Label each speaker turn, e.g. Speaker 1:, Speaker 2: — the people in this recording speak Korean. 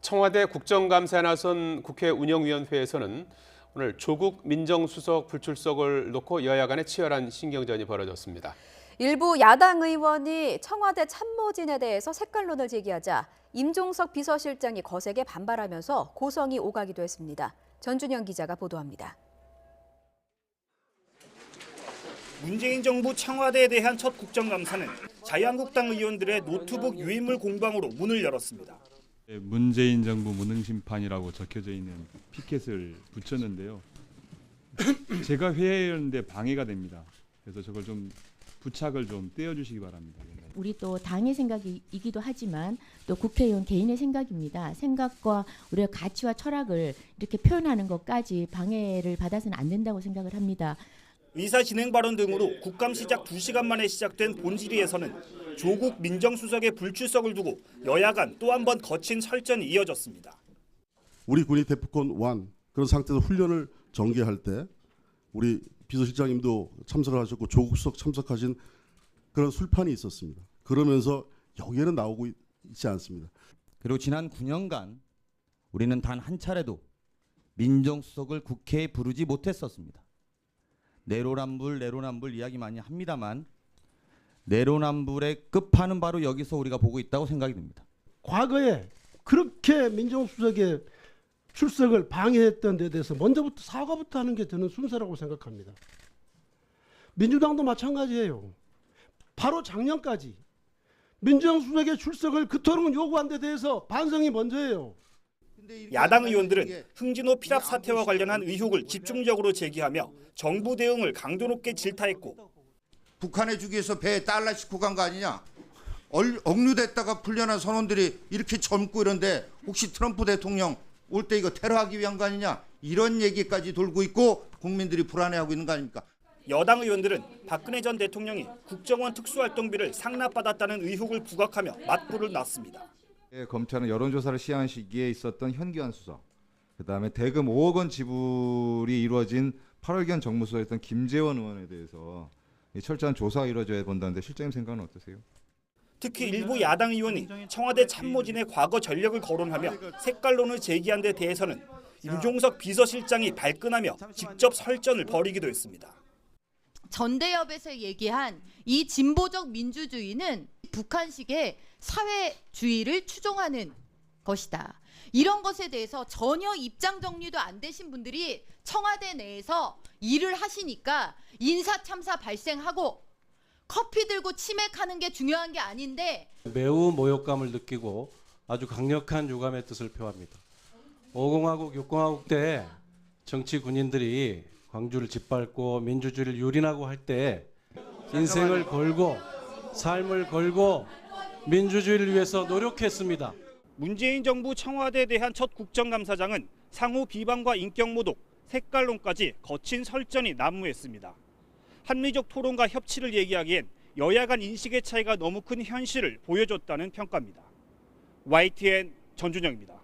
Speaker 1: 청와대 국정감사에 나선 국회 운영위원회에서는 오늘 조국 민정수석 불출석을 놓고 여야 간의 치열한 신경전이 벌어졌습니다.
Speaker 2: 일부 야당 의원이 청와대 참모진에 대해서 색깔론을 제기하자 임종석 비서실장이 거세게 반발하면서 고성이 오가기도 했습니다. 전준영 기자가 보도합니다.
Speaker 3: 문재인 정부 청와대에 대한 첫 국정감사는 자유한국당 의원들의 노트북 유인물 공방으로 문을 열었습니다.
Speaker 4: 문재인 정부 무능심판이라고 적혀져 있는 피켓을 붙였는데요. 제가 회의하는데 방해가 됩니다. 그래서 저걸 좀 부착을 좀 떼어주시기 바랍니다.
Speaker 5: 우리 또 당의 생각이기도 하지만 또 국회의원 개인의 생각입니다. 생각과 우리의 가치와 철학을 이렇게 표현하는 것까지 방해를 받아서는 안 된다고 생각을 합니다.
Speaker 3: 의사 진행 발언 등으로 국감 시작 2시간 만에 시작된 본질의에서는 조국 민정수석의 불출석을 두고 여야 간 또 한 번 거친 설전이 이어졌습니다.
Speaker 6: 우리 군이 대포권 1 그런 상태에서 훈련을 전개할 때 우리 비서실장님도 참석을 하셨고 조국 수석 참석하신 그런 술판이 있었습니다. 그러면서 여기에는 나오고 있지 않습니다.
Speaker 7: 그리고 지난 9년간 우리는 단 한 차례도 민정수석을 국회에 부르지 못했었습니다. 내로남불 이야기 많이 합니다만 내로남불의 끝판은 바로 여기서 우리가 보고 있다고 생각이 듭니다.
Speaker 8: 과거에 그렇게 민정수석의 출석을 방해했던 데 대해서 먼저부터 사과부터 하는 게 저는 순서라고 생각합니다. 민주당도 마찬가지예요. 바로 작년까지 민정수석의 출석을 그토록 요구한 데 대해서 반성이 먼저예요.
Speaker 3: 야당 의원들은 흥진호 피랍 사태와 관련한 의혹을 집중적으로 제기하며 정부 대응을 강도 높게 질타했고
Speaker 9: 북한에 주기 위해서 배에 달러 싣고 간 거 아니냐. 억류됐다가 풀려난 선원들이 이렇게 젊고 이런데 혹시 트럼프 대통령 올 때 이거 테러하기 위한 거 아니냐. 이런 얘기까지 돌고 있고 국민들이 불안해하고 있는 거 아닙니까.
Speaker 3: 여당 의원들은 박근혜 전 대통령이 국정원 특수활동비를 상납받았다는 의혹을 부각하며 맞불을 놨습니다.
Speaker 10: 검찰은 여론조사를 시행한 시기에 있었던 현기환 수사, 그다음에 대금 5억 원 지불이 이루어진 8월경 정무수석이었던 김재원 의원에 대해서 철저한 조사가 이루어져야 본다는데 실장님 생각은 어떠세요?
Speaker 3: 특히 일부 야당 의원이 청와대 참모진의 과거 전력을 거론하며 색깔론을 제기한 데 대해서는 임종석 비서실장이 발끈하며 직접 설전을 벌이기도 했습니다.
Speaker 11: 전대협에서 얘기한 이 진보적 민주주의는 북한식의 사회주의를 추종하는 것이다. 이런 것에 대해서 전혀 입장 정리도 안 되신 분들이 청와대 내에서 일을 하시니까 인사참사 발생하고 커피 들고 치맥하는 게 중요한 게 아닌데
Speaker 12: 매우 모욕감을 느끼고 아주 강력한 유감의 뜻을 표합니다. 5공화국, 6공화국 때 정치 군인들이 광주를 짓밟고 민주주의를 유린하고 할 때 인생을 걸고 삶을 걸고 민주주의를 위해서 노력했습니다.
Speaker 3: 문재인 정부 청와대에 대한 첫 국정감사장은 상호 비방과 인격 모독, 색깔론까지 거친 설전이 난무했습니다. 합리적 토론과 협치를 얘기하기엔 여야 간 인식의 차이가 너무 큰 현실을 보여줬다는 평가입니다. YTN 전준영입니다.